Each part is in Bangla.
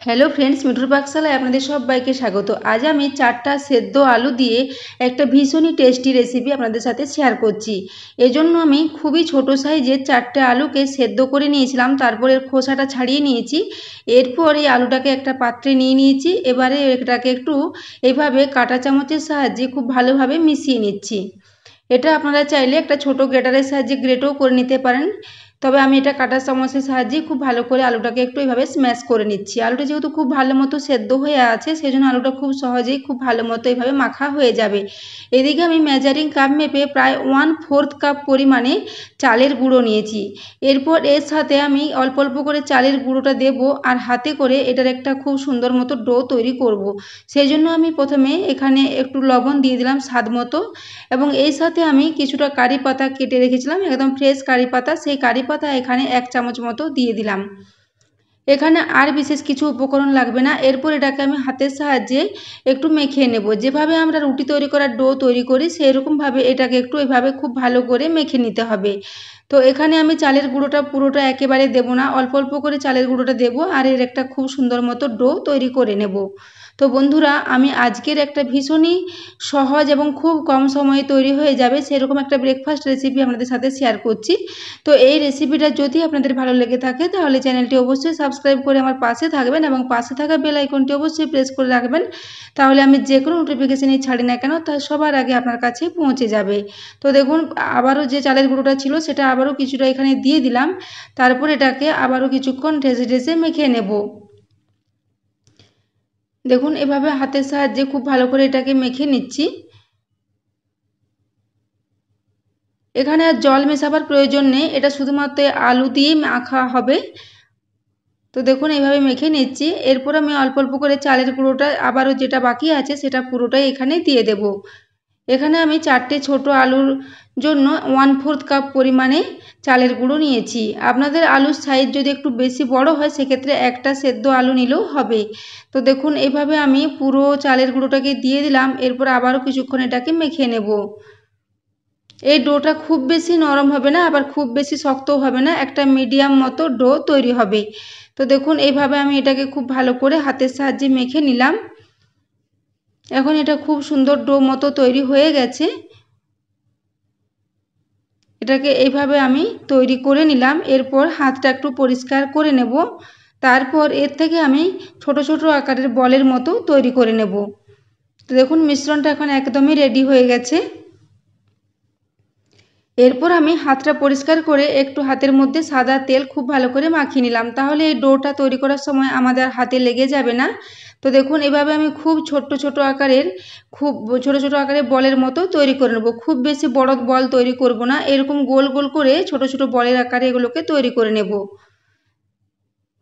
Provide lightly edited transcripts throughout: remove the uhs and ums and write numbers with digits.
হ্যালো ফ্রেন্ডস, মিঠুর পাকশালায় আপনাদের সবাইকে স্বাগত। আজ আমি 4টা সেদ্ধ আলু দিয়ে একটা ভীষণই টেস্টি রেসিপি আপনাদের সাথে শেয়ার করছি। এজন্য আমি খুবই ছোট সাইজের 4টে আলুকে সেদ্ধ করে নিয়েছিলাম, তারপরে খোসাটা ছাড়িয়ে নিয়েছি। এরপর এই আলুটাকে একটা পাত্রে নিয়ে নিয়েছি। এবারে এটাকে একটু এইভাবে কাঁটা চামচের সাহায্যে খুব ভালোভাবে মিশিয়ে নিচ্ছি। এটা আপনারা চাইলে একটা ছোট গ্রেটারের সাহায্যে গ্রেটও করে নিতে পারেন, তবে আমি এটা কাঁটা চামচের সাহায্যে খুব ভালো করে আলুটাকে একটু এইভাবে স্ম্যাশ করে নিচ্ছি। আলুটা যেহেতু খুব ভালো মতো সেদ্ধ হয়ে আছে, সেই জন্য আলুটা খুব সহজেই খুব ভালো মতো এইভাবে মাখা হয়ে যাবে। এদিকে আমি মেজারিং কাপ মেপে প্রায় 1/4 কাপ পরিমাণে চালের গুঁড়ো নিয়েছি। এরপর এর সাথে আমি অল্প অল্প করে চালের গুঁড়োটা দেব, আর হাতে করে এটার একটা খুব সুন্দর মতো ডো তৈরি করব। সেই জন্য আমি প্রথমে এখানে একটু লবণ দিয়ে দিলাম স্বাদ মতো, এবং এই সাথে আমি কিছুটা কারি পাতা কেটে রেখেছিলাম, একদম ফ্রেশ কারি পাতা, সেই কারি পাতা এখানে 1 চামচ মতো দিয়ে দিলাম। এখানে আর বিশেষ কিছু উপকরণ লাগবে না। এরপর এটাকে আমি হাতের সাহায্যে একটু মেখে নেব। যেভাবে আমরা রুটি তৈরি করার ডো তৈরি করি সেই রকমভাবে এটাকে একটু এভাবে খুব ভালো করে মেখে নিতে হবে। তো এখানে আমি চালের গুঁড়োটা পুরোটা একেবারে দেব না, অল্প অল্প করে চালের গুঁড়োটা দেব, আর এর একটা খুব সুন্দর মতো ডো তৈরি করে নেব। তো বন্ধুরা, আমি আজকের একটা ভীষণই সহজ এবং খুব কম সময়ে তৈরি হয়ে যাবে সেরকম একটা ব্রেকফাস্ট রেসিপি আপনাদের সাথে শেয়ার করছি। তো এই রেসিপিটা যদি আপনাদের ভালো লেগে থাকে তাহলে চ্যানেলটি অবশ্যই সাবস্ক্রাইব করে আমার পাশে থাকবেন, এবং পাশে থাকা বেল আইকনটি অবশ্যই প্রেস করে রাখবেন। তাহলে আমি যে কোনো নোটিফিকেশানই ছাড়ি না কেন তা সবার আগে আপনার কাছে পৌঁছে যাবে। তো দেখুন, আবারও যে চালের গুঁড়োটা ছিল সেটা আবারও কিছুটা এখানে দিয়ে দিলাম। তারপর এটাকে আবারও কিছুক্ষণ ঢেসে ঢেসে মেখে নেব। দেখুন, এভাবে হাতের সাহায্যে খুব ভালো করে এটাকে মেখে নিচ্ছি। এখানে আর জল মেশাবার প্রয়োজন নেই, এটা শুধুমাত্র আলু দিয়েই মাখা হবে। তো দেখুন, এইভাবে মেখে নিচ্ছি। এরপর আমি অল্প অল্প করে চালের গুঁড়োটা আবারও যেটা বাকি আছে সেটা পুরোটাই এখানে দিয়ে দেব। এখানে আমি 4টে ছোট আলুর জন্য 1/4 কাপ পরিমাণে চালের গুঁড়ো নিয়েছি। আপনাদের আলুর সাইজ যদি একটু বেশি বড় হয় সেক্ষেত্রে একটা সেদ্ধ আলু নিলেও হবে। তো দেখুন, এইভাবে আমি পুরো চালের গুঁড়োটাকে দিয়ে দিলাম। এরপর আবারও কিছুক্ষণ এটাকে মেখে নেব। এই ডোটা খুব বেশি নরম হবে না, আবার খুব বেশি শক্তও হবে না, একটা মিডিয়াম মতো ডো তৈরি হবে। তো দেখুন, এইভাবে আমি এটাকে খুব ভালো করে হাতের সাহায্যে মেখে নিলাম। এখন এটা খুব সুন্দর ডো মতো তৈরি হয়ে গেছে। এটাকে এইভাবে আমি তৈরি করে নিলাম। এরপর হাতটা একটু পরিষ্কার করে নেব। তারপর এর থেকে আমি ছোট ছোট আকারের বলের মতো তৈরি করে নেব। তো দেখুন, মিশ্রণটা এখন একদমই রেডি হয়ে গেছে। এরপর আমি হাতটা পরিষ্কার করে একটু হাতের মধ্যে সাদা তেল খুব ভালো করে মাখিয়ে নিলাম, তাহলে এই ডোটা তৈরি করার সময় আমাদের হাতে লেগে যাবে না। তো দেখুন, এভাবে আমি খুব ছোট ছোট আকারের বলের মতো তৈরি করে নেব। খুব বেশি বড় বল তৈরি করব না, এরকম গোল গোল করে ছোট ছোট বলের আকারে এগুলোকে তৈরি করে নেব।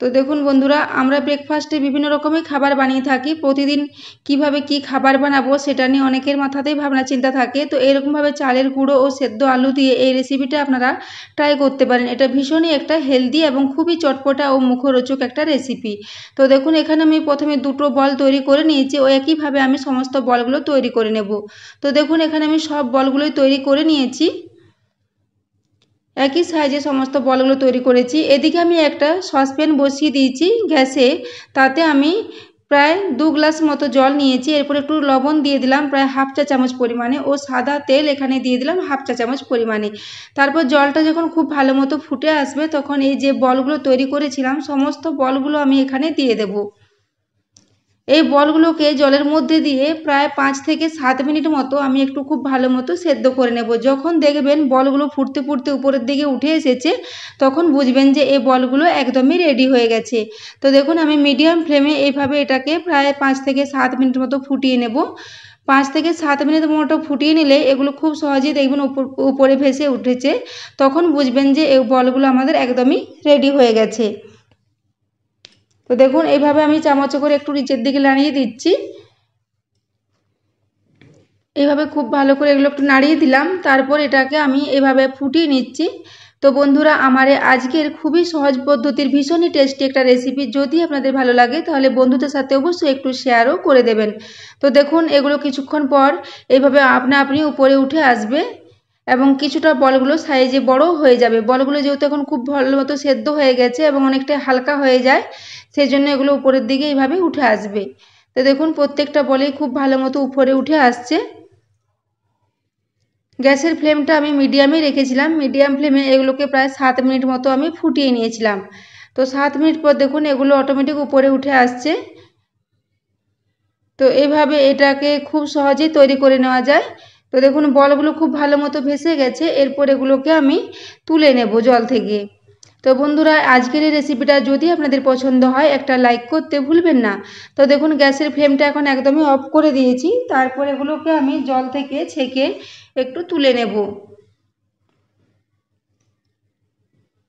তো দেখুন বন্ধুরা, আমরা ব্রেকফাস্টে বিভিন্ন রকমের খাবার বানিয়ে থাকি। প্রতিদিন কিভাবে কি খাবার বানাবো সেটা নিয়ে অনেকের মাথাতেই ভাবনা চিন্তা থাকে। তো এরকমভাবে চালের গুঁড়ো ও সেদ্ধ আলু দিয়ে এই রেসিপিটা আপনারা ট্রাই করতে পারেন। এটা ভীষণই একটা হেলদি এবং খুবই চটপটা ও মুখরোচক একটা রেসিপি। তো দেখুন, এখানে আমি প্রথমে 2টো বল তৈরি করে নিয়েছি, ও একইভাবে আমি সমস্ত বলগুলো তৈরি করে নেব। তো দেখুন, এখানে আমি সব বলগুলোই তৈরি করে নিয়েছি। একই সাইজে সমস্ত বলগুলো তৈরি করেছি। এদিকে আমি একটা সসপ্যান বসিয়ে দিয়েছি গ্যাসে, তাতে আমি প্রায় 2 গ্লাস মতো জল নিয়েছি। এরপর একটু লবণ দিয়ে দিলাম প্রায় 1/2 চা চামচ পরিমাণে, ও সাদা তেল এখানে দিয়ে দিলাম 1/2 চা চামচ পরিমাণে। তারপর জলটা যখন খুব ভালো মতো ফুটে আসবে তখন এই যে বলগুলো তৈরি করেছিলাম সমস্ত বলগুলো আমি এখানে দিয়ে দেব। এই বলগুলোকে জলের মধ্যে দিয়ে প্রায় 5 থেকে 7 মিনিট মতো আমি একটু খুব ভালো মতো সেদ্ধ করে নেব। যখন দেখবেন বলগুলো ফুটতে ফুটতে উপরের দিকে উঠে এসেছে তখন বুঝবেন যে এই বলগুলো একদমই রেডি হয়ে গেছে। তো দেখুন, আমি মিডিয়াম ফ্লেমে এইভাবে এটাকে প্রায় 5 থেকে 7 মিনিট মতো ফুটিয়ে নেব। 5 থেকে 7 মিনিট মতো ফুটিয়ে নিলে এগুলো খুব সহজেই দেখবেন উপরে ভেসে উঠেছে। তখন বুঝবেন যে এই বলগুলো আমাদের একদমই রেডি হয়ে গেছে। তো দেখুন, এইভাবে আমি চামচে করে একটু নিচের দিকে নাড়িয়ে দিচ্ছি। এইভাবে খুব ভালো করে এগুলো একটু নাড়িয়ে দিলাম। তারপর এটাকে আমি এভাবে ফুটিয়ে নিচ্ছি। তো বন্ধুরা, আমার আজকের খুবই সহজ পদ্ধতির ভীষণই টেস্টি একটা রেসিপি যদি আপনাদের ভালো লাগে তাহলে বন্ধুদের সাথে অবশ্যই একটু শেয়ারও করে দেবেন। তো দেখুন, এগুলো কিছুক্ষণ পর এইভাবে আপনা আপনি উপরে উঠে আসবে, এবং কিছুটা বলগুলো সাইজে বড় হয়ে যাবে। বলগুলো যেহেতু এখন খুব ভালো মতো সেদ্ধ হয়ে গেছে এবং অনেকটা হালকা হয়ে যায়, সেই জন্য এগুলো উপরের দিকে এইভাবে উঠে আসবে। তো দেখুন প্রত্যেকটা বলেই খুব ভালো মতো উপরে উঠে আসছে। গ্যাসের ফ্লেমটা আমি মিডিয়ামে রেখেছিলাম। মিডিয়াম ফ্লেমে এগুলোকে প্রায় 7 মিনিট মতো আমি ফুটিয়ে নিয়েছিলাম। তো 7 মিনিট পর দেখুন এগুলো অটোমেটিক উপরে উঠে আসছে। তো এইভাবে এটাকে খুব সহজেই তৈরি করে নেওয়া যায়। তো দেখুন বলগুলো খুব ভালো মতো ভেসে গেছে। এরপর এগুলোকে আমি তুলে নেব জল থেকে। তো বন্ধুরা আজকের এই রেসিপিটা যদি আপনাদের পছন্দ হয় একটা লাইক করতে ভুলবেন না। তো দেখুন গ্যাসের ফ্লেমটা এখন একদমই অফ করে দিয়েছি। তারপর এগুলোকে আমি জল থেকে ছেঁকে একটু তুলে নেব।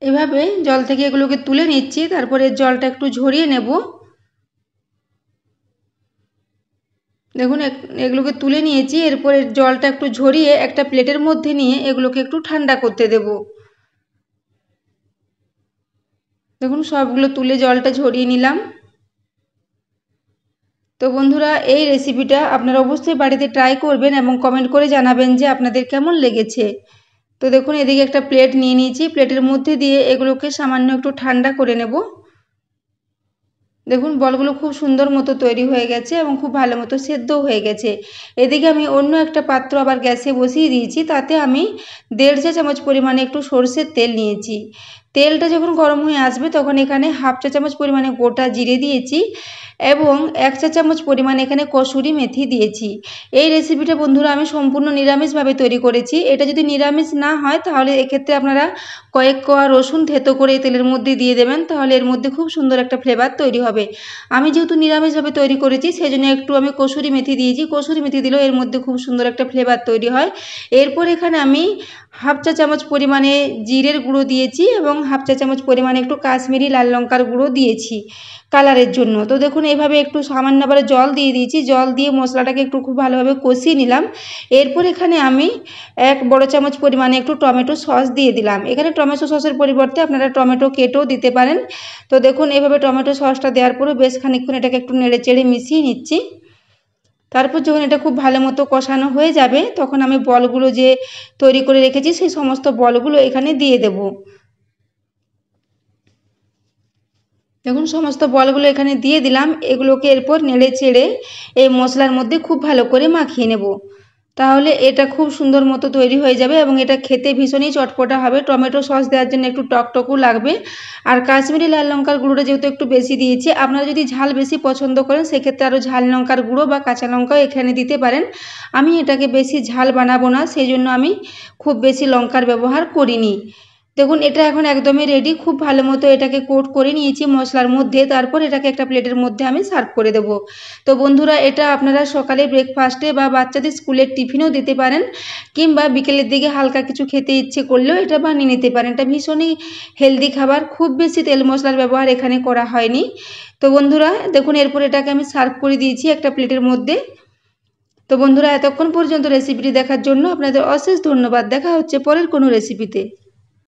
এভাবে জল থেকে এগুলোকে তুলে নিচ্ছি। তারপরে জলটা একটু ঝরিয়ে নেব। দেখুন এগুলোকে তুলে নিয়েছি। এরপরে জলটা একটু ঝরিয়ে একটা প্লেটের মধ্যে নিয়ে এগুলোকে একটু ঠান্ডা করতে দেব। দেখুন সবগুলো তুলে জলটা ঝরিয়ে নিলাম। তো বন্ধুরা এই রেসিপিটা আপনারা অবশ্যই বাড়িতে ট্রাই করবেন এবং কমেন্ট করে জানাবেন যে আপনাদের কেমন লেগেছে। তো দেখুন এদিকে একটা প্লেট নিয়ে নিয়েছি। প্লেটের মধ্যে দিয়ে এগুলোকে সামান্য একটু ঠান্ডা করে নেব। দেখুন বলগুলো খুব সুন্দর মতো তৈরি হয়ে গেছে এবং খুব ভালো মতো সেদ্ধও হয়ে গেছে। এদিকে আমি অন্য একটা পাত্র আবার গ্যাসে বসিয়ে দিয়েছি। তাতে আমি 1.5 চা চামচ পরিমাণে একটু সরষের তেল নিয়েছি। তেলটা যখন গরম হয়ে আসবে তখন এখানে 1/2 চা চামচ পরিমাণে গোটা জিরে দিয়েছি এবং 1 চা চামচ পরিমাণে এখানে কসুরি মেথি দিয়েছি। এই রেসিপিটা বন্ধুরা আমি সম্পূর্ণ নিরামিষভাবে তৈরি করেছি। এটা যদি নিরামিষ না হয় তাহলে এক্ষেত্রে আপনারা কয়েক কোয়া রসুন থেতো করে এই তেলের মধ্যে দিয়ে দেবেন, তাহলে এর মধ্যে খুব সুন্দর একটা ফ্লেভার তৈরি হবে। আমি যেহেতু নিরামিষভাবে তৈরি করেছি সেই জন্য একটু আমি কসুরি মেথি দিয়েছি। কসুরি মেথি দিলেও এর মধ্যে খুব সুন্দর একটা ফ্লেভার তৈরি হয়। এরপর এখানে আমি 1/2 চা চামচ পরিমাণে জিরের গুঁড়ো দিয়েছি এবং 1/2 চা চামচ পরিমাণে একটু কাশ্মীরি লাল লঙ্কার গুঁড়ো দিয়েছি কালারের জন্য। তো দেখুন এইভাবে একটু সামান্য আবার জল দিয়ে দিয়েছি। জল দিয়ে মশলাটাকে একটু খুব ভালোভাবে কষিয়ে নিলাম। এরপর এখানে আমি 1 বড় চামচ পরিমাণে একটু টমেটো সস দিয়ে দিলাম। এখানে টমেটো সসের পরিবর্তে আপনারা টমেটো কেটেও দিতে পারেন। তো দেখুন এইভাবে টমেটো সসটা দেওয়ার পরে বেশ খানিকক্ষণ এটাকে একটু নেড়ে চেড়ে মিশিয়ে নিচ্ছি। তারপর যখন এটা খুব ভালো মতো কষানো হয়ে যাবে তখন আমি বলগুলো যে তৈরি করে রেখেছি সেই সমস্ত বলগুলো এখানে দিয়ে দেব। দেখুন সমস্ত বলগুলো এখানে দিয়ে দিলাম। এগুলোকে এরপর নেড়ে চেড়ে এই মশলার মধ্যে খুব ভালো করে মাখিয়ে নেব। তাহলে এটা খুব সুন্দর মতো তৈরি হয়ে যাবে এবং এটা খেতে ভীষণই চটপটা হবে। টমেটো সস দেওয়ার জন্য একটু টকটকও লাগবে। আর কাশ্মীরি লাল লঙ্কার গুঁড়োটা যেহেতু একটু বেশি দিয়েছি, আপনারা যদি ঝাল বেশি পছন্দ করেন সেক্ষেত্রে আরও ঝাল লঙ্কার গুঁড়ো বা কাঁচা লঙ্কাও এখানে দিতে পারেন। আমি এটাকে বেশি ঝাল বানাবো না, সেই জন্য আমি খুব বেশি লঙ্কার ব্যবহার করিনি। দেখুন এটা এখন একদমই রেডি। খুব ভালো মতো এটাকে কোট করে নিয়েছি মশলার মধ্যে। তারপর এটাকে একটা প্লেটের মধ্যে আমি সার্ভ করে দেবো। তো বন্ধুরা এটা আপনারা সকালে ব্রেকফাস্টে বা বাচ্চাদের স্কুলের টিফিনেও দিতে পারেন, কিংবা বিকেলের দিকে হালকা কিছু খেতে ইচ্ছে করলেও এটা বানিয়ে নিতে পারেন। এটা ভীষণই হেলদি খাবার। খুব বেশি তেল মশলার ব্যবহার এখানে করা হয়নি। তো বন্ধুরা দেখুন এরপর এটাকে আমি সার্ভ করে দিয়েছি একটা প্লেটের মধ্যে। তো বন্ধুরা এতক্ষণ পর্যন্ত রেসিপিটি দেখার জন্য আপনাদের অশেষ ধন্যবাদ। দেখা হচ্ছে পরের কোনো রেসিপিতে।